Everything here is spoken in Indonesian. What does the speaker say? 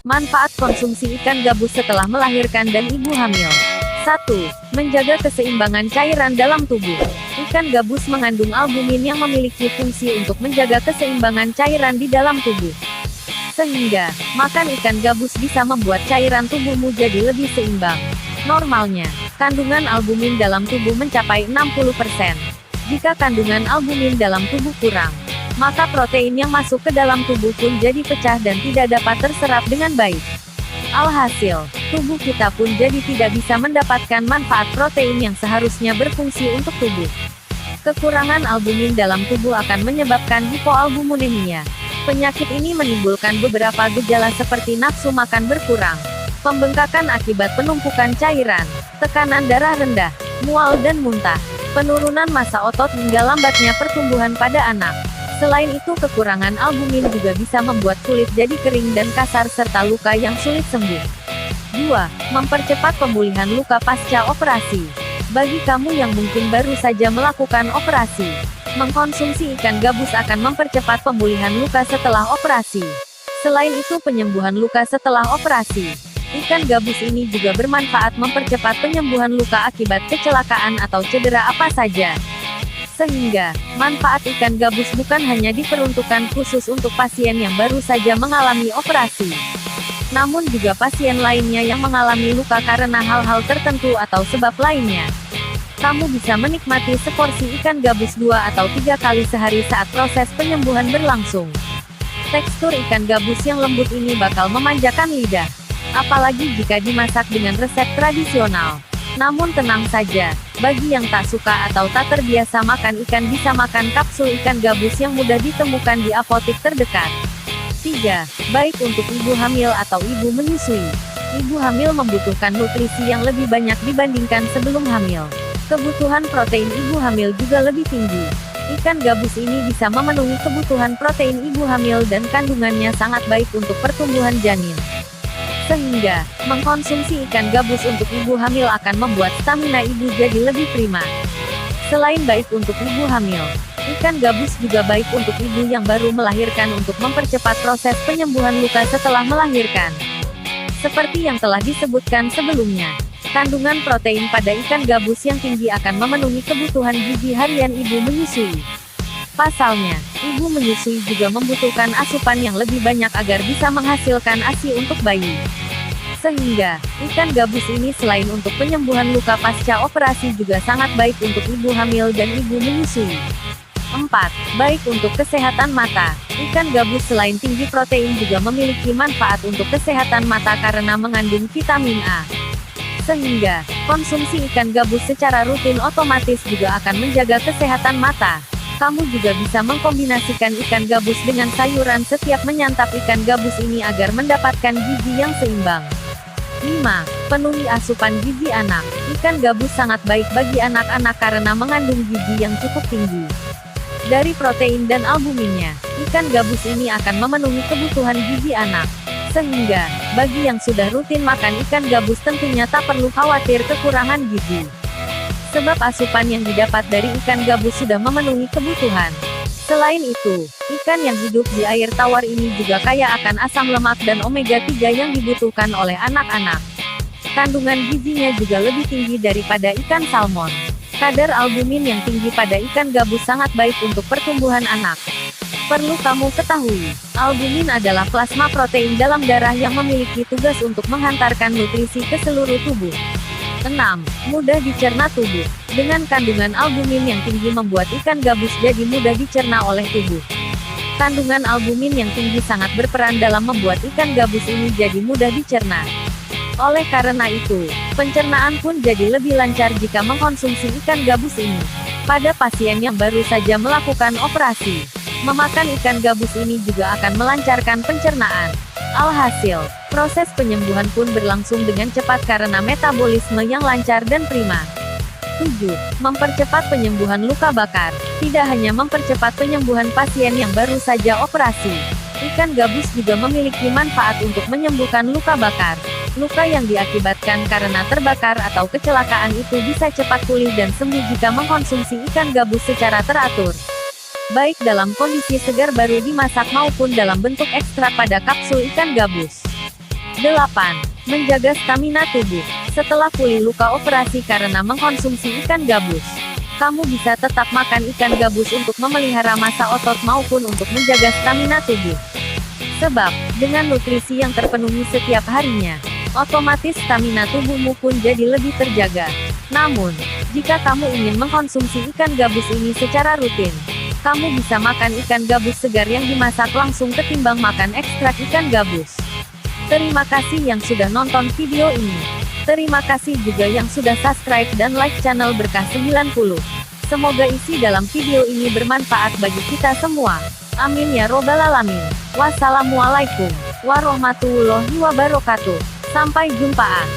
Manfaat konsumsi ikan gabus setelah melahirkan dan ibu hamil. 1. Menjaga keseimbangan cairan dalam tubuh. Ikan gabus mengandung albumin yang memiliki fungsi untuk menjaga keseimbangan cairan di dalam tubuh. Sehingga, makan ikan gabus bisa membuat cairan tubuhmu jadi lebih seimbang. Normalnya, kandungan albumin dalam tubuh mencapai 60%. Jika kandungan albumin dalam tubuh kurang, maka protein yang masuk ke dalam tubuh pun jadi pecah dan tidak dapat terserap dengan baik. Alhasil, tubuh kita pun jadi tidak bisa mendapatkan manfaat protein yang seharusnya berfungsi untuk tubuh. Kekurangan albumin dalam tubuh akan menyebabkan hipoalbuminemia. Penyakit ini menimbulkan beberapa gejala seperti nafsu makan berkurang, pembengkakan akibat penumpukan cairan, tekanan darah rendah, mual dan muntah, penurunan massa otot hingga lambatnya pertumbuhan pada anak. Selain itu, kekurangan albumin juga bisa membuat kulit jadi kering dan kasar serta luka yang sulit sembuh. 2. Mempercepat pemulihan luka pasca operasi. Bagi kamu yang mungkin baru saja melakukan operasi, mengkonsumsi ikan gabus akan mempercepat pemulihan luka setelah operasi. Selain itu, penyembuhan luka setelah operasi. Ikan gabus ini juga bermanfaat mempercepat penyembuhan luka akibat kecelakaan atau cedera apa saja. Sehingga, manfaat ikan gabus bukan hanya diperuntukkan khusus untuk pasien yang baru saja mengalami operasi, namun juga pasien lainnya yang mengalami luka karena hal-hal tertentu atau sebab lainnya. Kamu bisa menikmati seporsi ikan gabus 2 atau 3 kali sehari saat proses penyembuhan berlangsung. Tekstur ikan gabus yang lembut ini bakal memanjakan lidah, apalagi jika dimasak dengan resep tradisional. Namun tenang saja, bagi yang tak suka atau tak terbiasa makan ikan bisa makan kapsul ikan gabus yang mudah ditemukan di apotik terdekat. 3. Baik untuk ibu hamil atau ibu menyusui. Ibu hamil membutuhkan nutrisi yang lebih banyak dibandingkan sebelum hamil. Kebutuhan protein ibu hamil juga lebih tinggi. Ikan gabus ini bisa memenuhi kebutuhan protein ibu hamil dan kandungannya sangat baik untuk pertumbuhan janin. Sehingga, mengkonsumsi ikan gabus untuk ibu hamil akan membuat stamina ibu jadi lebih prima. Selain baik untuk ibu hamil, ikan gabus juga baik untuk ibu yang baru melahirkan untuk mempercepat proses penyembuhan luka setelah melahirkan. Seperti yang telah disebutkan sebelumnya, kandungan protein pada ikan gabus yang tinggi akan memenuhi kebutuhan gizi harian ibu menyusui. Pasalnya, ibu menyusui juga membutuhkan asupan yang lebih banyak agar bisa menghasilkan ASI untuk bayi. Sehingga, ikan gabus ini selain untuk penyembuhan luka pasca operasi juga sangat baik untuk ibu hamil dan ibu menyusui. 4. Baik untuk kesehatan mata. Ikan gabus selain tinggi protein juga memiliki manfaat untuk kesehatan mata karena mengandung vitamin A. Sehingga, konsumsi ikan gabus secara rutin otomatis juga akan menjaga kesehatan mata. Kamu juga bisa mengkombinasikan ikan gabus dengan sayuran setiap menyantap ikan gabus ini agar mendapatkan gizi yang seimbang. 5. Penuhi asupan gizi anak. Ikan gabus sangat baik bagi anak-anak karena mengandung gizi yang cukup tinggi. Dari protein dan albuminnya, ikan gabus ini akan memenuhi kebutuhan gizi anak. Sehingga, bagi yang sudah rutin makan ikan gabus tentunya tak perlu khawatir kekurangan gizi. Sebab asupan yang didapat dari ikan gabus sudah memenuhi kebutuhan. Selain itu, ikan yang hidup di air tawar ini juga kaya akan asam lemak dan omega 3 yang dibutuhkan oleh anak-anak. Kandungan gizinya juga lebih tinggi daripada ikan salmon. Kadar albumin yang tinggi pada ikan gabus sangat baik untuk pertumbuhan anak. Perlu kamu ketahui, albumin adalah plasma protein dalam darah yang memiliki tugas untuk menghantarkan nutrisi ke seluruh tubuh. 6. Mudah dicerna tubuh. Dengan kandungan albumin yang tinggi membuat ikan gabus jadi mudah dicerna oleh tubuh. Kandungan albumin yang tinggi sangat berperan dalam membuat ikan gabus ini jadi mudah dicerna. Oleh karena itu, pencernaan pun jadi lebih lancar jika mengkonsumsi ikan gabus ini. Pada pasien yang baru saja melakukan operasi, memakan ikan gabus ini juga akan melancarkan pencernaan. Alhasil, proses penyembuhan pun berlangsung dengan cepat karena metabolisme yang lancar dan prima. 7. Mempercepat penyembuhan luka bakar. Tidak hanya mempercepat penyembuhan pasien yang baru saja operasi, ikan gabus juga memiliki manfaat untuk menyembuhkan luka bakar. Luka yang diakibatkan karena terbakar atau kecelakaan itu bisa cepat pulih dan sembuh jika mengkonsumsi ikan gabus secara teratur. Baik dalam kondisi segar baru dimasak maupun dalam bentuk ekstrak pada kapsul ikan gabus. 8. Menjaga stamina tubuh. Setelah pulih luka operasi karena mengkonsumsi ikan gabus, kamu bisa tetap makan ikan gabus untuk memelihara massa otot maupun untuk menjaga stamina tubuh. Sebab, dengan nutrisi yang terpenuhi setiap harinya, otomatis stamina tubuhmu pun jadi lebih terjaga. Namun, jika kamu ingin mengkonsumsi ikan gabus ini secara rutin, kamu bisa makan ikan gabus segar yang dimasak langsung ketimbang makan ekstrak ikan gabus. Terima kasih yang sudah nonton video ini. Terima kasih juga yang sudah subscribe dan like channel Berkah 90. Semoga isi dalam video ini bermanfaat bagi kita semua. Amin ya robbal alamin. Wassalamualaikum warahmatullahi wabarakatuh. Sampai jumpa.